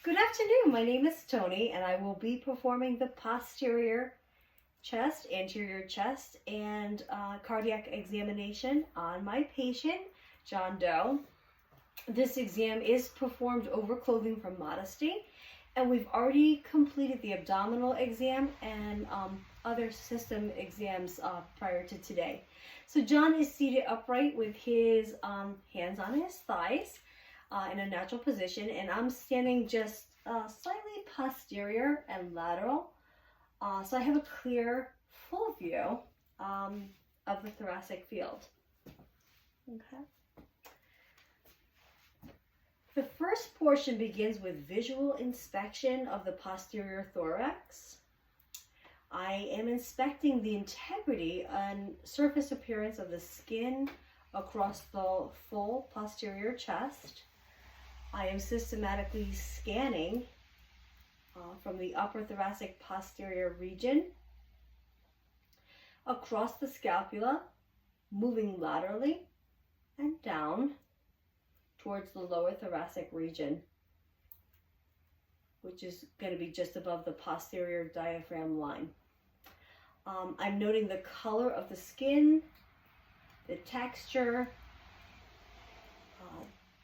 Good afternoon, my name is Tony and I will be performing the posterior chest, anterior chest, and cardiac examination on my patient, John Doe. This exam is performed over clothing from Modesty, and we've already completed the abdominal exam and other system exams prior to today. So John is seated upright with his hands on his thighs in a natural position, and I'm standing just slightly posterior and lateral. So I have a clear, full view of the thoracic field. Okay. The first portion begins with visual inspection of the posterior thorax. I am inspecting the integrity and surface appearance of the skin across the full posterior chest. I am systematically scanning from the upper thoracic posterior region across the scapula, moving laterally and down towards the lower thoracic region, which is going to be just above the posterior diaphragm line. I'm noting the color of the skin, the texture,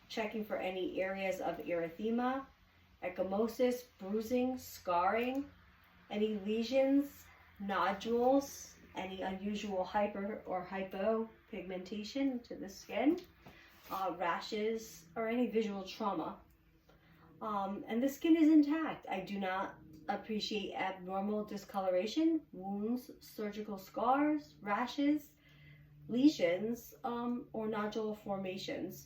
checking for any areas of erythema, ecchymosis, bruising, scarring, any lesions, nodules, any unusual hyper or hypopigmentation to the skin, rashes, or any visual trauma. And the skin is intact. I do not appreciate abnormal discoloration, wounds, surgical scars, rashes, lesions, or nodule formations.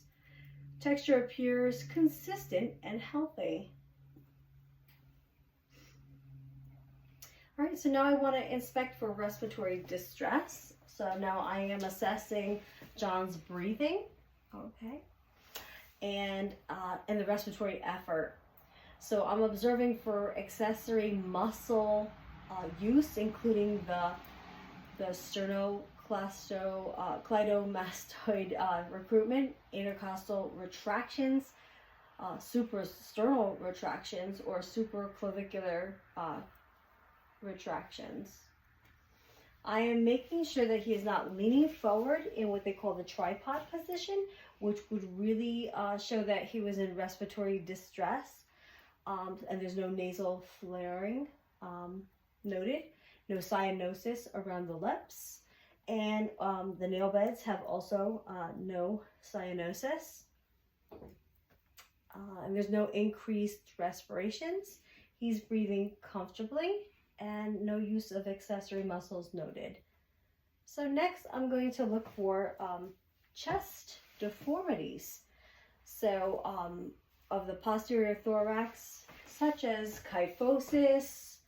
Texture appears consistent and healthy. All right, so now I want to inspect for respiratory distress. So now I am assessing John's breathing, okay, and the respiratory effort. So I'm observing for accessory muscle use, including the sternocleidomastoid recruitment, intercostal retractions, suprasternal retractions, or supraclavicular retractions. I am making sure that he is not leaning forward in what they call the tripod position, which would really show that he was in respiratory distress, and there's no nasal flaring noted, no cyanosis around the lips, and the nail beds have also no cyanosis, and there's no increased respirations. He's breathing comfortably, and no use of accessory muscles noted. So next I'm going to look for chest deformities. So of the posterior thorax, such as kyphosis,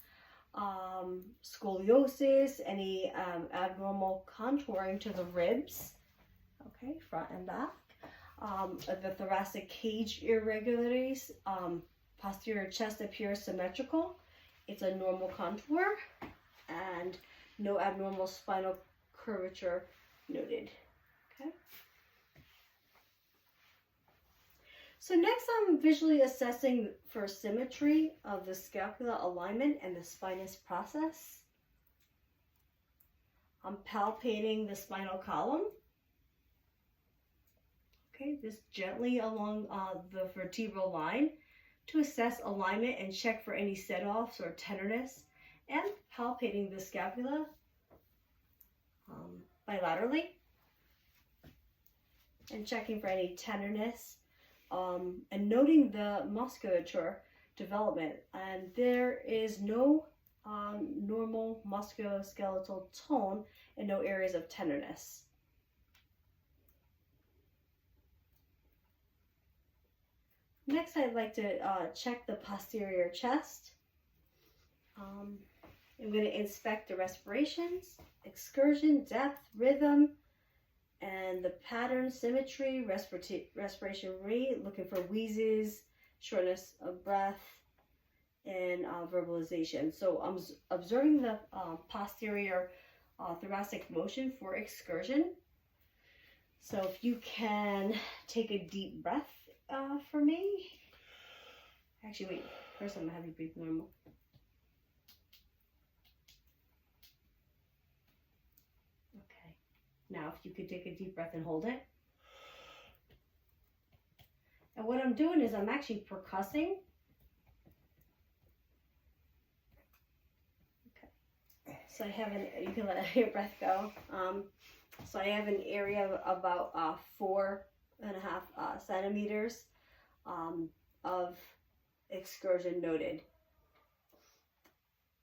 scoliosis, any abnormal contouring to the ribs, okay, front and back, the thoracic cage irregularities, posterior chest appears symmetrical. It's a normal contour, and no abnormal spinal curvature noted. Okay. So next I'm visually assessing for symmetry of the scapular alignment and the spinous process. I'm palpating the spinal column. Okay, this gently along the vertebral line to assess alignment and check for any set-offs or tenderness, and palpating the scapula bilaterally and checking for any tenderness, and noting the musculature development. And there is no normal musculoskeletal tone and no areas of tenderness. Next, I'd like to check the posterior chest. I'm going to inspect the respirations, excursion, depth, rhythm, and the pattern, symmetry, respiration rate, looking for wheezes, shortness of breath, and verbalization. So I'm observing the posterior thoracic motion for excursion. So if you can take a deep breath for me. Actually, wait. First, I'm gonna have you breathe normal. Okay. Now, if you could take a deep breath and hold it. And what I'm doing is I'm actually percussing. Okay. So I have you can let your breath go. So I have an area of about 4.5 centimeters of excursion noted.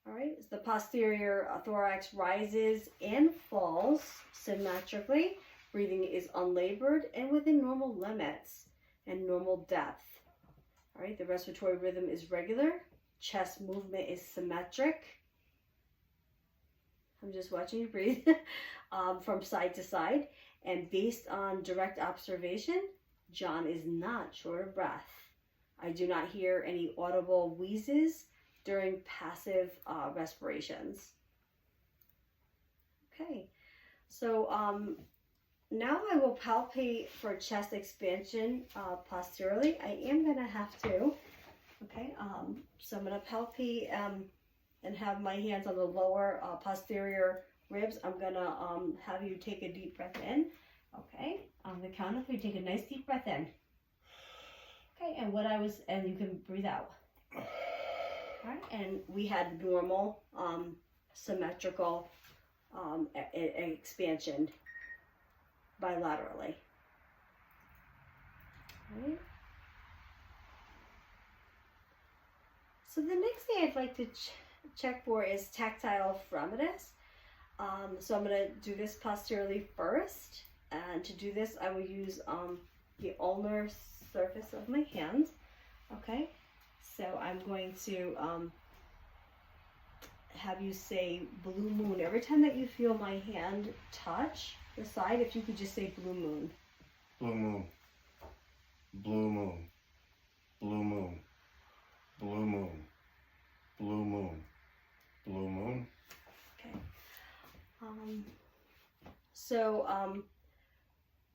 All right, so the posterior thorax rises and falls symmetrically. Breathing is unlabored and within normal limits and normal depth. All right, the respiratory rhythm is regular. Chest movement is symmetric. I'm just watching you breathe from side to side. And based on direct observation, John is not short of breath. I do not hear any audible wheezes during passive respirations. Okay, so now I will palpate for chest expansion posteriorly. I am going to have to. Okay, so I'm going to palpate and have my hands on the lower posterior ribs. I'm going to have you take a deep breath in. Okay, on the count of 3, take a nice deep breath in. Okay, and you can breathe out. All right, and we had normal symmetrical expansion bilaterally. All right. So the next thing I'd like to check for is tactile fremitus. So I'm going to do this posteriorly first. And to do this, I will use the ulnar surface of my hand. Okay, so I'm going to have you say blue moon. Every time that you feel my hand touch the side, if you could just say blue moon. Blue moon. Blue moon. Blue moon. Blue moon. Blue moon. Blue moon. Okay.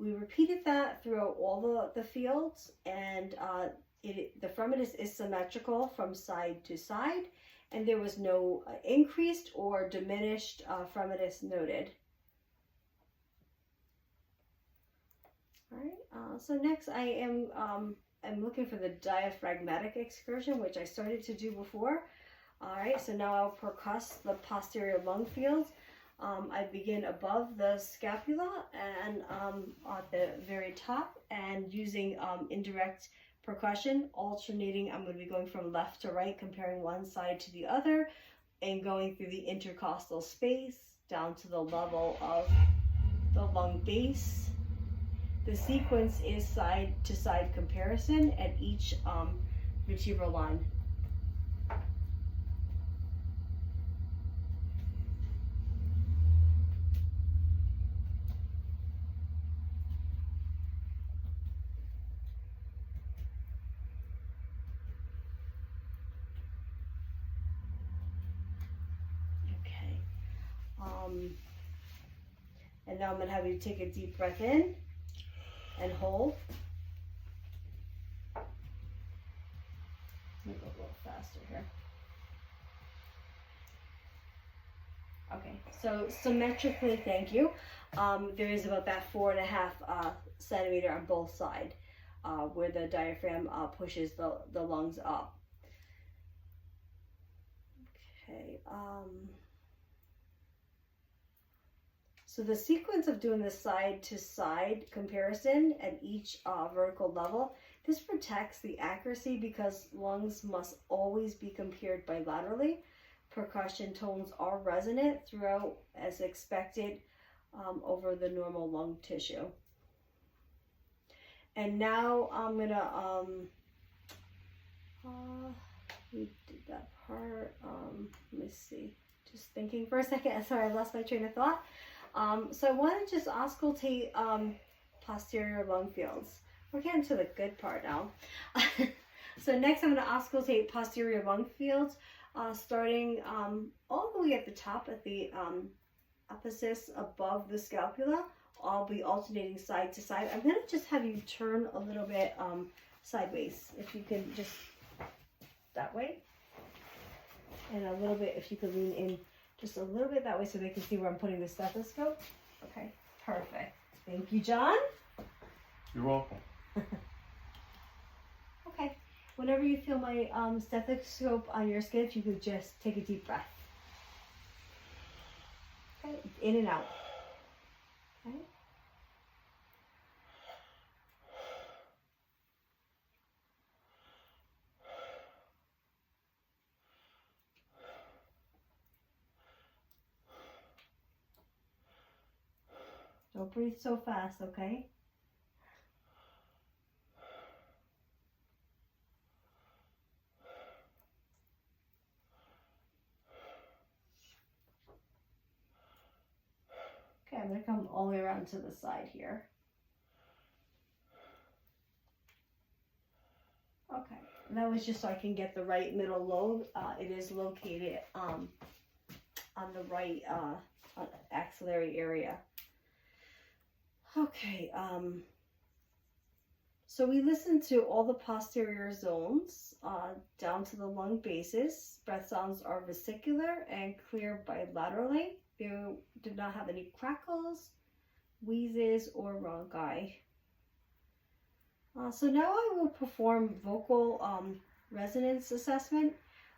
We repeated that throughout all the fields, and the fremitus is symmetrical from side to side, and there was no increased or diminished fremitus noted. All right. So next, I am I'm looking for the diaphragmatic excursion, which I started to do before. All right. So now I'll percuss the posterior lung fields. I begin above the scapula and at the very top, and using indirect percussion, alternating. I'm going to be going from left to right, comparing one side to the other, and going through the intercostal space down to the level of the lung base. The sequence is side to side comparison at each vertebral line. And now I'm going to have you take a deep breath in and hold. Let me go a little faster here. Okay, so symmetrically, thank you. There is about that 4.5 centimeter on both sides where the diaphragm pushes the lungs up. Okay. So the sequence of doing the side-to-side comparison at each vertical level, this protects the accuracy because lungs must always be compared bilaterally. Percussion tones are resonant throughout as expected over the normal lung tissue. And now I'm gonna, we did that part, let me see, just thinking for a second, sorry I lost my train of thought. So I want to just auscultate posterior lung fields. We're getting to the good part now. So next I'm going to auscultate posterior lung fields, starting all the way at the top at the apophysis above the scapula. I'll be alternating side to side. I'm going to just have you turn a little bit sideways. If you can just that way. And a little bit, if you could lean in just a little bit that way so they can see where I'm putting the stethoscope. Okay, perfect. Thank you, John. You're welcome. Okay, whenever you feel my stethoscope on your skin, if you could just take a deep breath. Okay, in and out. Okay. Don't breathe so fast, okay? Okay, I'm going to come all the way around to the side here. Okay, and that was just so I can get the right middle lobe. It is located on the right axillary area. Okay, so we listened to all the posterior zones down to the lung bases. Breath sounds are vesicular and clear bilaterally. There did not have any crackles, wheezes, or rhonchi. So now I will perform vocal resonance assessment,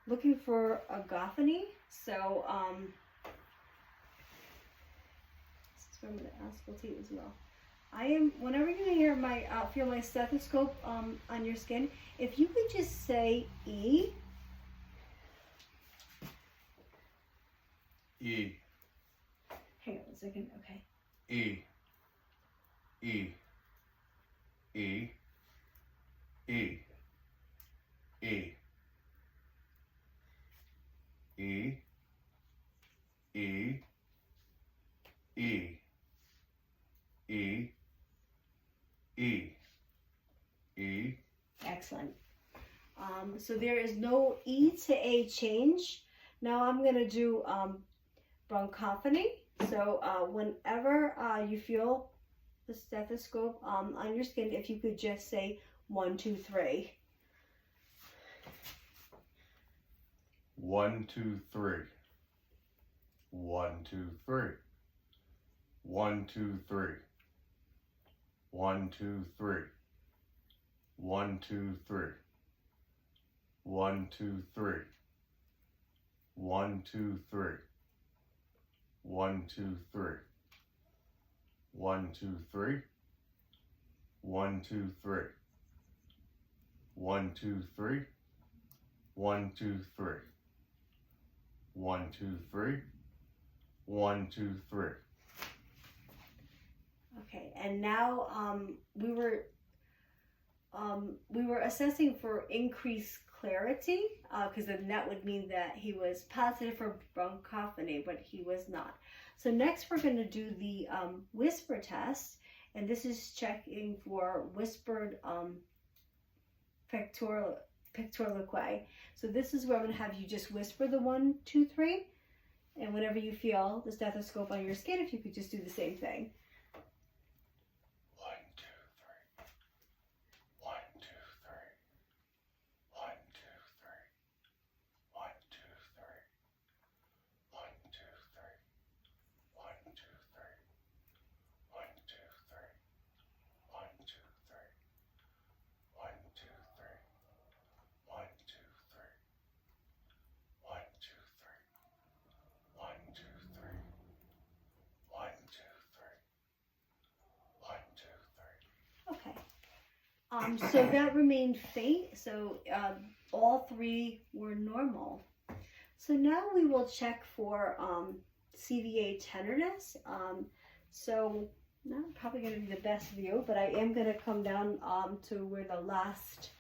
looking for agophony. So this is where I'm going to auscultate as well. Whenever you hear feel my stethoscope on your skin, if you could just say E. E. Hang on a second, okay. E. E. E. E. E. E. E. E. E. E. E. Excellent. So there is no E to A change. Now I'm going to do bronchophony. So whenever you feel the stethoscope on your skin, if you could just say 1, 2, 3. 1, 2, 3. 1, 2, 3. 1, 2, 3. 1, 2, 3. 1, 2, 3. 1, 2, 3. 1, 2, 3. 1, 2, 3. 1, 2, 3. 1, 2, 3. 1, 2, 3. 1, 2, 3. 1, 2, 3. 1, 2, 3. Okay, and now we were assessing for increased clarity because then that would mean that he was positive for bronchophony, but he was not. So next we're going to do the whisper test, and this is checking for whispered pictoriloquy. So this is where I'm going to have you just whisper the 1, 2, 3, and whenever you feel the stethoscope on your skin, if you could just do the same thing. 1, 2, 3. 1, 2, 3. 1, 2, 3. 1, 2, 3. 1, 2, 3. 1, 2, 3. 1, 2, 3. 1, 2, 3. 1, 2, 3. 1, 2, 3. 1, 2, 3. 1, 2, 3. 1, 2, 3. 1, 2, 3. Okay. So that remained faint. So all 3 were normal. So now we will check for CVA tenderness. So not probably going to be the best view, but I am going to come down to where the last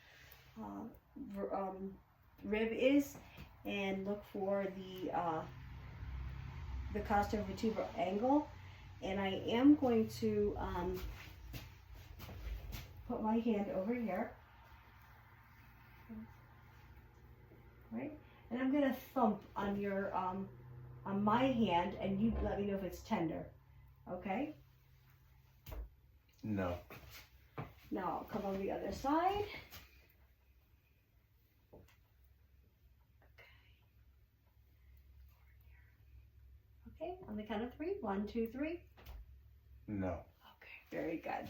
rib is and look for the costovertebral angle. And I am going to put my hand over here, right? And I'm gonna thump on your on my hand, and you let me know if it's tender, okay? No. Now I'll come on the other side. On the count of 3. 1, 2, 3. No. Okay, very good.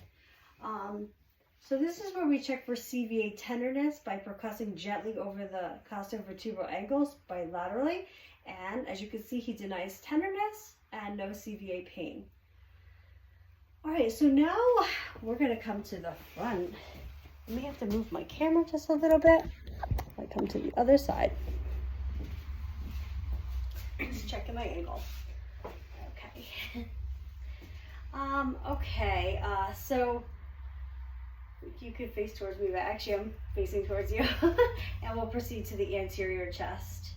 So this is where we check for CVA tenderness by percussing gently over the costovertebral angles bilaterally. And as you can see, he denies tenderness and no CVA pain. All right, so now we're gonna come to the front. I may have to move my camera just a little bit. I come to the other side. Just checking my angle. Okay. So you could face towards me, but actually I'm facing towards you. And we'll proceed to the anterior chest.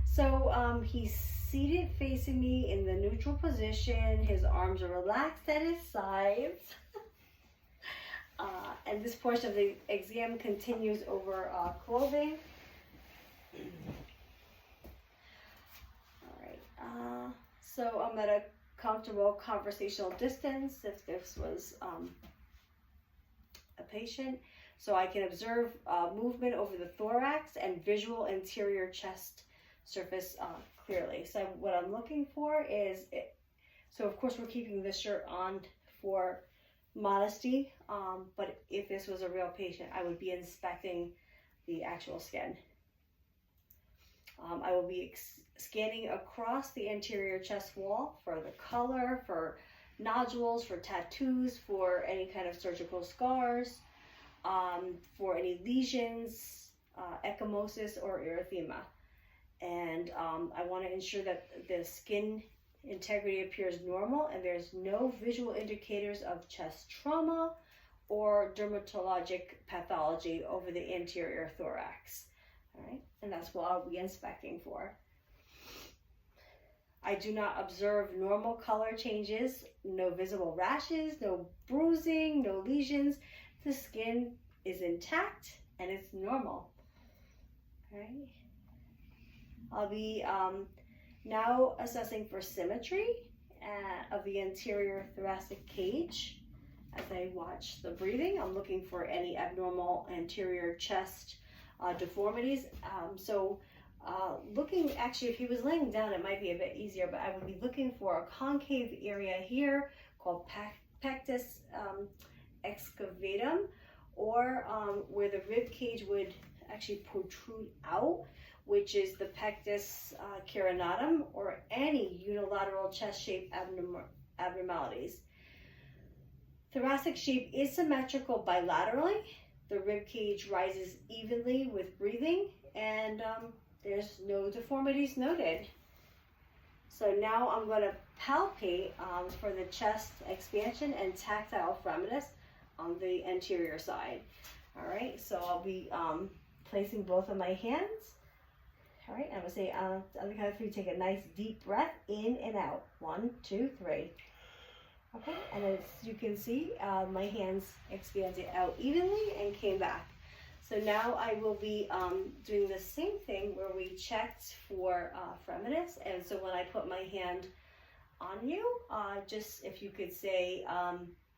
So he's seated facing me in the neutral position. His arms are relaxed at his sides. And this portion of the exam continues over clothing. All right. So I'm at a comfortable conversational distance if this was a patient. So I can observe movement over the thorax and visual anterior chest surface clearly. So what I'm looking for is, so of course we're keeping this shirt on for modesty, but if this was a real patient, I would be inspecting the actual skin. I will be scanning across the anterior chest wall for the color, for nodules, for tattoos, for any kind of surgical scars, for any lesions, ecchymosis, or erythema. And I want to ensure that the skin integrity appears normal and there's no visual indicators of chest trauma or dermatologic pathology over the anterior thorax. All right, and that's what I'll be inspecting for. I do not observe normal color changes, no visible rashes, no bruising, no lesions. The skin is intact and it's normal. All right. I'll be now assessing for symmetry of the anterior thoracic cage. As I watch the breathing, I'm looking for any abnormal anterior chest deformities. Looking, actually, if he was laying down, it might be a bit easier, but I would be looking for a concave area here called pectus excavatum, or where the rib cage would actually protrude out, which is the pectus carinatum, or any unilateral chest shape abnormalities. Thoracic shape is symmetrical bilaterally. The rib cage rises evenly with breathing, and there's no deformities noted. So now I'm going to palpate for the chest expansion and tactile fremitus on the anterior side. All right, so I'll be placing both of my hands. All right, I'm going to say on the count of 3, take a nice deep breath in and out. 1, 2, 3. Okay, and as you can see, my hands expanded out evenly and came back. So now I will be doing the same thing where we checked for fremitus. And so when I put my hand on you, just if you could say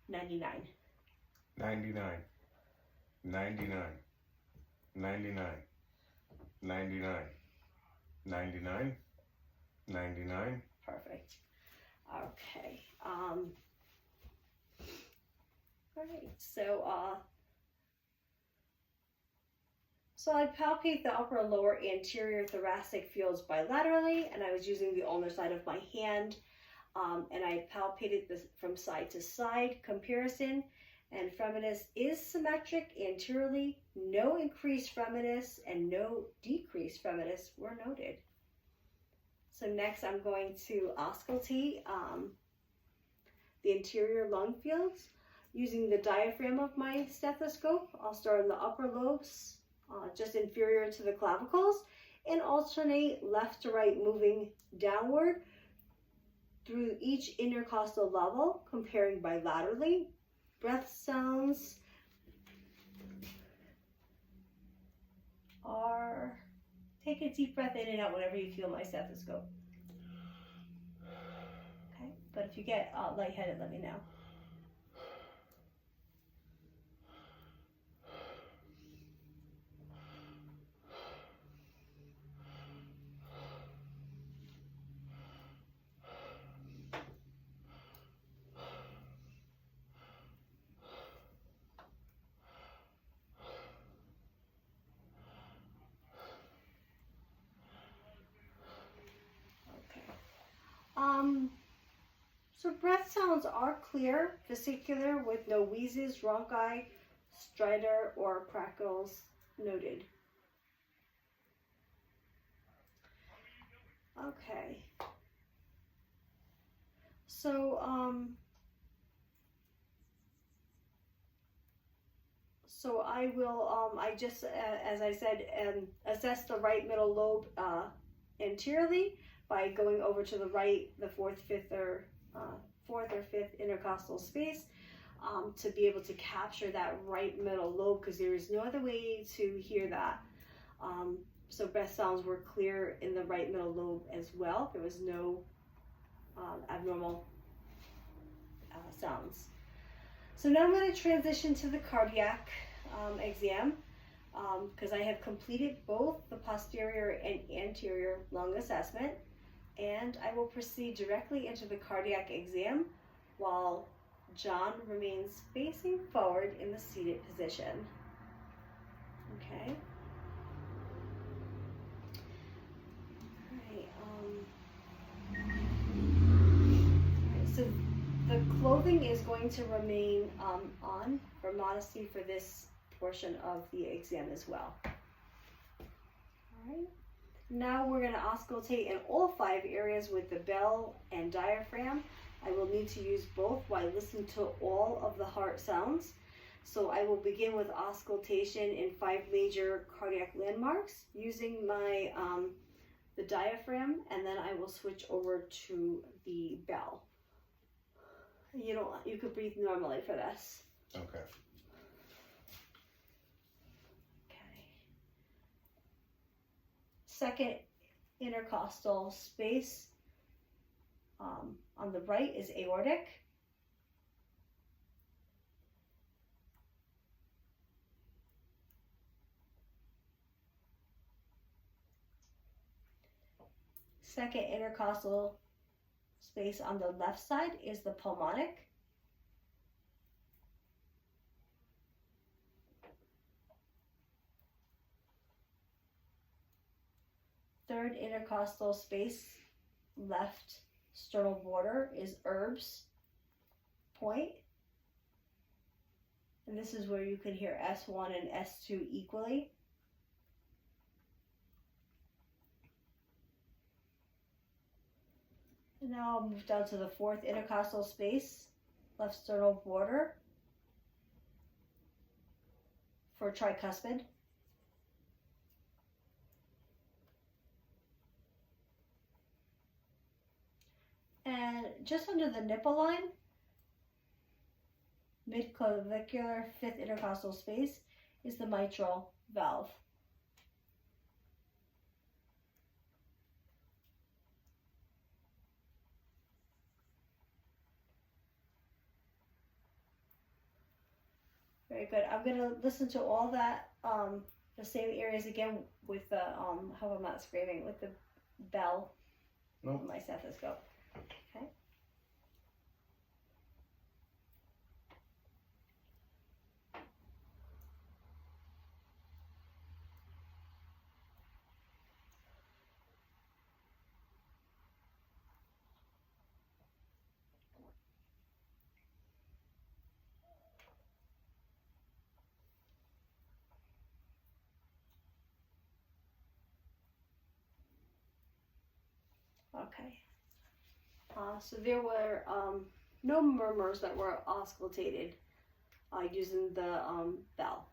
99. 99. 99. 99. 99. 99. 99. Perfect. Okay. All right. So I palpate the upper and lower anterior thoracic fields bilaterally, and I was using the ulnar side of my hand, and I palpated this from side to side comparison, and fremitus is symmetric anteriorly. No increased fremitus and no decreased fremitus were noted. So next I'm going to auscultate the anterior lung fields using the diaphragm of my stethoscope. I'll start in the upper lobes, just inferior to the clavicles, and alternate left to right, moving downward through each intercostal level, comparing bilaterally. Breath sounds are, take a deep breath in and out whenever you feel my stethoscope. Okay, but if you get lightheaded, let me know. So breath sounds are clear, vesicular, with no wheezes, rhonchi, stridor, or crackles noted. Okay. So, I will, I just, as I said, assess the right middle lobe anteriorly by going over to the right, the fourth or fifth intercostal space, to be able to capture that right middle lobe, because there is no other way to hear that. So breath sounds were clear in the right middle lobe as well. There was no abnormal sounds. So now I'm going to transition to the cardiac exam, because I have completed both the posterior and anterior lung assessment, and I will proceed directly into the cardiac exam while John remains facing forward in the seated position. Okay. So the clothing is going to remain on for modesty for this portion of the exam as well. All right. Now we're going to auscultate in all 5 areas with the bell and diaphragm. I will need to use both while listening to all of the heart sounds. So I will begin with auscultation in 5 major cardiac landmarks using my the diaphragm, and then I will switch over to the bell. You could breathe normally for this. Okay. Okay. Second intercostal space on the right is aortic. Second intercostal space on the left side is the pulmonic. Third intercostal space, left sternal border, is Erb's point. And this is where you can hear S1 and S2 equally. And now I'll move down to the fourth intercostal space, left sternal border, for tricuspid. And just under the nipple line, mid-clavicular fifth intercostal space, is the mitral valve. Very good. I'm going to listen to all that, the same areas again with the, hope I'm not screaming, with the bell on my stethoscope. Okay. Okay. So there were no murmurs that were auscultated using the bell.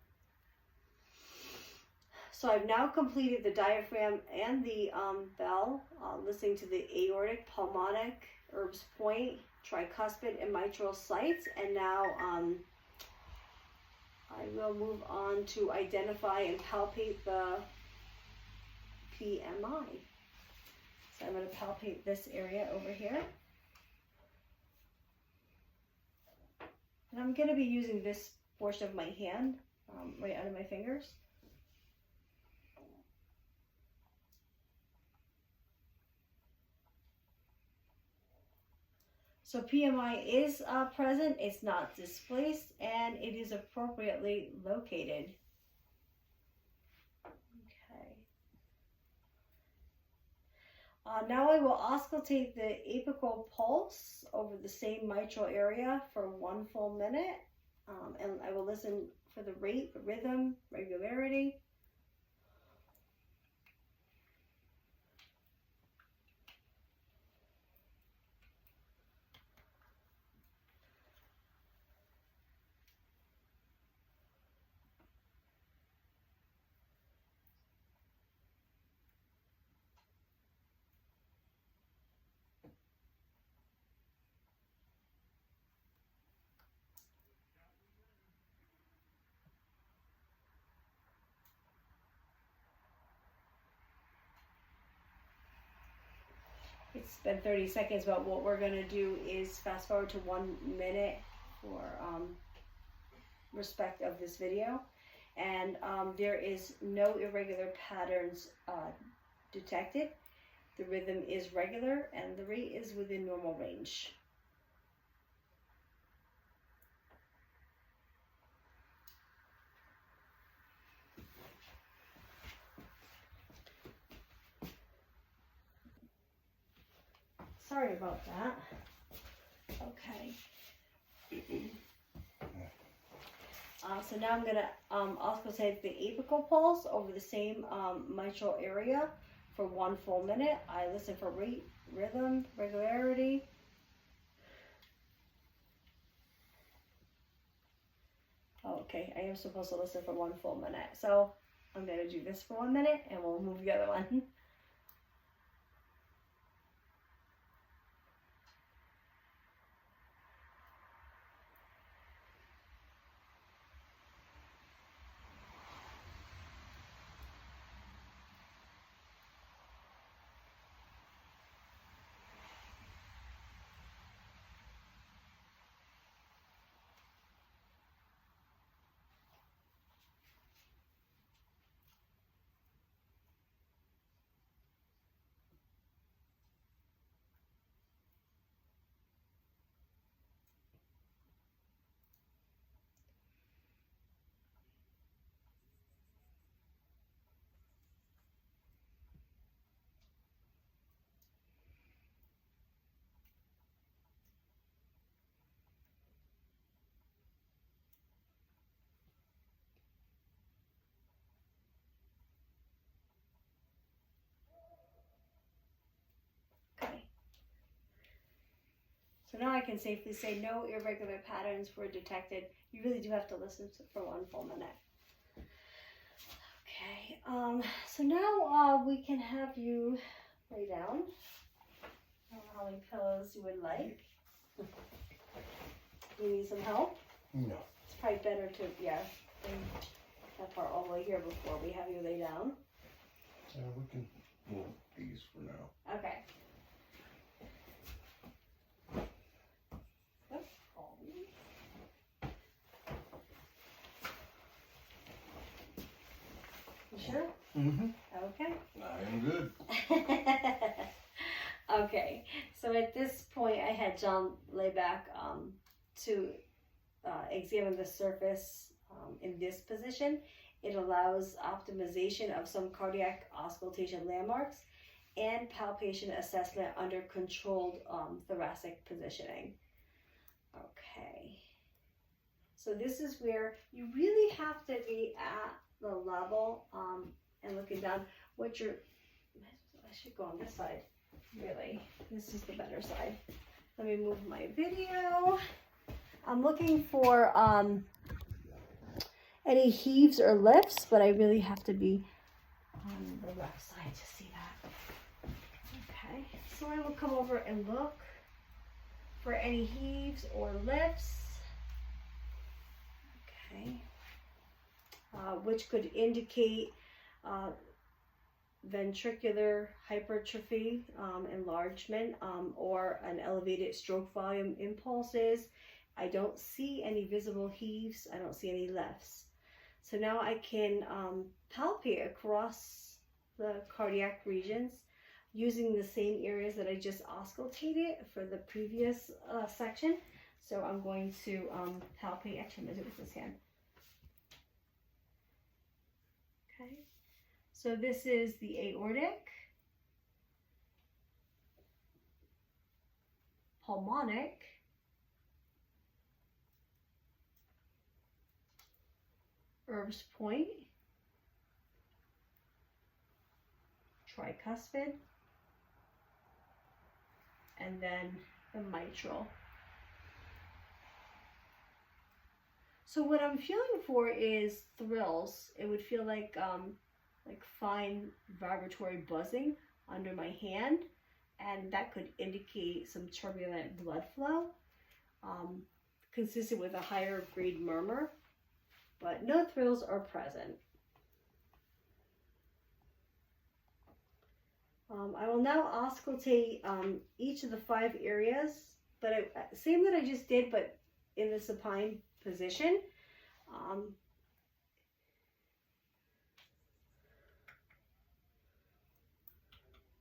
So I've now completed the diaphragm and the bell, listening to the aortic, pulmonic, Erb's point, tricuspid, and mitral sites. And now I will move on to identify and palpate the PMI. So I'm going to palpate this area over here. And I'm going to be using this portion of my hand, right under my fingers. So PMI is present, it's not displaced, and it is appropriately located. Okay. Now I will auscultate the apical pulse over the same mitral area for 1 full minute. And I will listen for the rate, the rhythm, regularity. It's been 30 seconds, but what we're going to do is fast forward to 1 minute for respect of this video. And there is no irregular patterns detected. The rhythm is regular and the rate is within normal range. Sorry about that. Okay. So now I'm going to auscultate the apical pulse over the same mitral area for 1 full minute. I listen for rate, rhythm, regularity. Oh, okay, I am supposed to listen for 1 full minute. So I'm going to do this for 1 minute and we'll move the other one. Okay. So now I can safely say no irregular patterns were detected. You really do have to listen for 1 full minute. Okay, so now we can have you lay down. I don't know how many pillows you would like. You need some help? No. It's probably better to, bring that part all the way here before we have you lay down. We can move these for now. Okay. You sure? Mm-hmm. Okay. I am good. Okay, so at this point I had John lay back to examine the surface in this position. It allows optimization of some cardiac auscultation landmarks and palpation assessment under controlled thoracic positioning. Okay, so this is where you really have to be at the level and looking down. I should go on this side. Really, this is the better side. Let me move my video. I'm looking for any heaves or lifts, but I really have to be on the left side to see that. Okay, so I will come over and look for any heaves or lifts. Okay, which could indicate ventricular hypertrophy, enlargement, or an elevated stroke volume impulses. I don't see any visible heaves. I don't see any lifts. So now I can palpate across the cardiac regions using the same areas that I just auscultated for the previous section. So I'm going to palpate. Actually, I'm going to do it with this hand. Okay. So this is the aortic, pulmonic, Erb's point, tricuspid, and then the mitral. So what I'm feeling for is thrills. It would feel like fine vibratory buzzing under my hand, and that could indicate some turbulent blood flow, consistent with a higher grade murmur, but no thrills are present. I will now auscultate each of the 5 areas, but same that I just did, but in the supine position.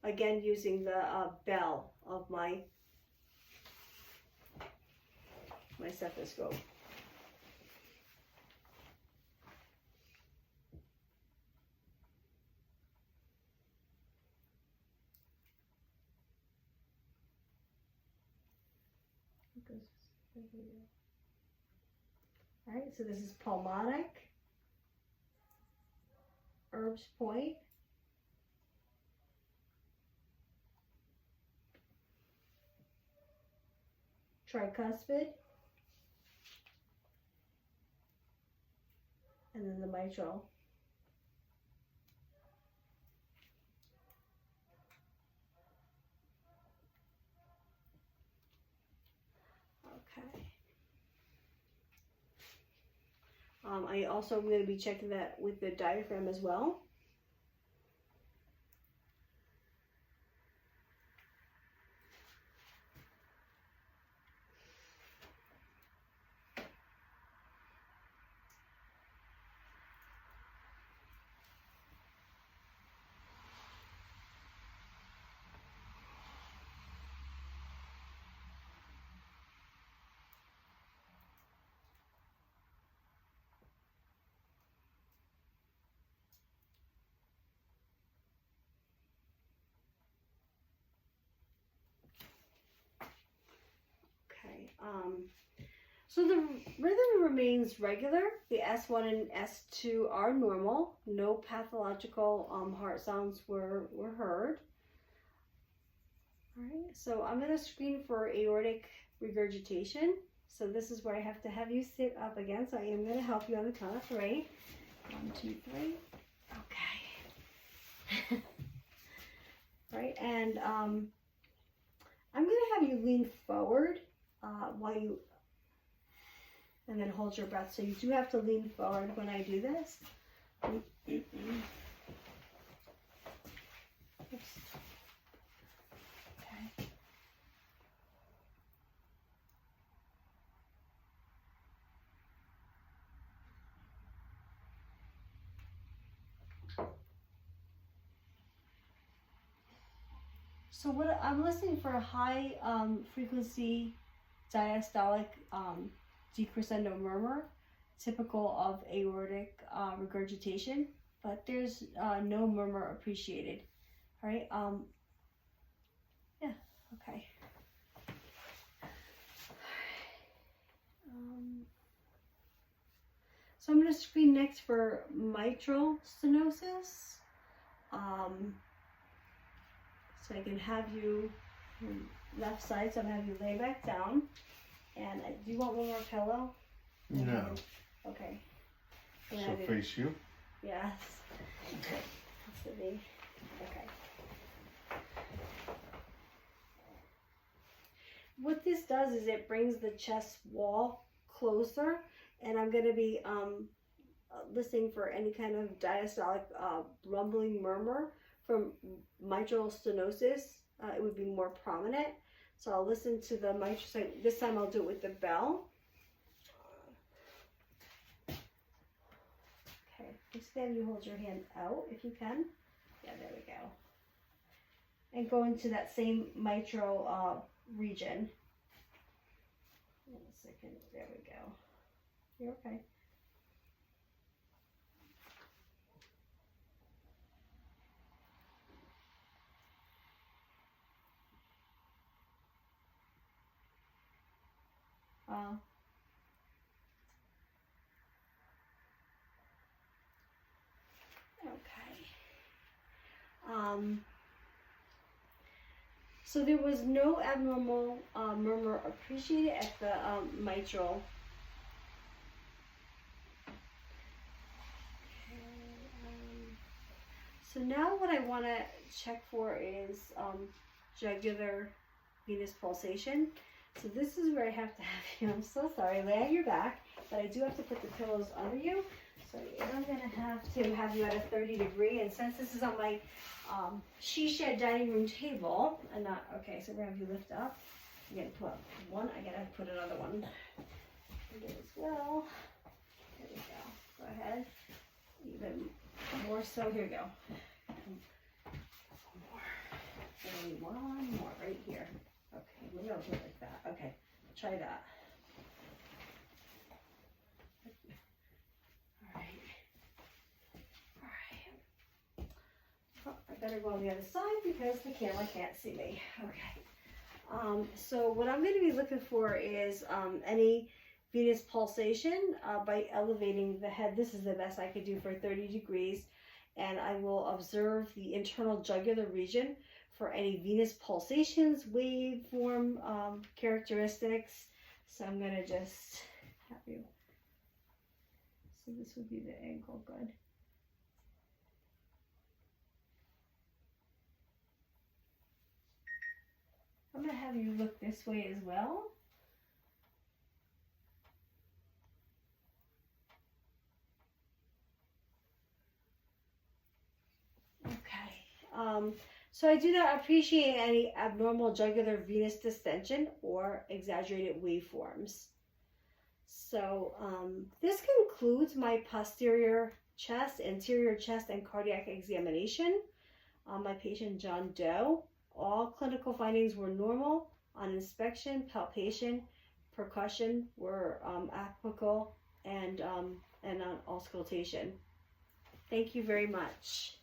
Again, using the bell of my stethoscope. All right, so this is pulmonic, Erb's point, tricuspid, and then the mitral. Okay. I also am going to be checking that with the diaphragm as well. So the rhythm remains regular. The S1 and S2 are normal. No pathological heart sounds were heard. All right, so I'm going to screen for aortic regurgitation. So this is where I have to have you sit up again. So I am going to help you on the count of 3. 1, 2, 3. Okay. All right, and I'm going to have you lean forward while you, and then hold your breath. So you do have to lean forward when I do this. Oops. Okay. So what I'm listening for a high frequency diastolic decrescendo murmur, typical of aortic regurgitation, but there's no murmur appreciated. All right. Yeah. Okay. So I'm going to screen next for mitral stenosis. So I can have you left side, so I'm going to have you lay back down. And do you want one more pillow? No. Okay. So face you? Yes. That's the V. Okay. What this does is it brings the chest wall closer, and I'm going to be listening for any kind of diastolic rumbling murmur from mitral stenosis. It would be more prominent. So I'll listen to the mitral. This time I'll do it with the bell. Okay, just then you hold your hand out if you can. Yeah, there we go. And go into that same mitral region. In a second, there we go. You're okay. So there was no abnormal murmur appreciated at the mitral. So now what I want to check for is jugular venous pulsation. So this is where I have to have you, I'm so sorry, lay on your back, but I do have to put the pillows under you. So I'm going to have you at a 30°, and since this is on my she shed dining room table, and not, okay, so we're going to have you lift up. I'm going to put one, I got to put another one here as well. There we go. Go ahead. Even more so, here we go. One more right here. Okay, maybe I'll do it like that. Okay, try that. Alright. Alright. Oh, I better go on the other side because the camera can't see me. Okay. So what I'm going to be looking for is any venous pulsation by elevating the head. This is the best I could do for 30°. And I will observe the internal jugular region for any venous pulsations, waveform characteristics. So I'm going to just have you. So this would be the ankle, good. I'm going to have you look this way as well. Okay. So I do not appreciate any abnormal jugular venous distension or exaggerated waveforms. So this concludes my posterior chest, anterior chest, and cardiac examination on my patient John Doe. All clinical findings were normal. On inspection, palpation, percussion were applicable, and on auscultation. Thank you very much.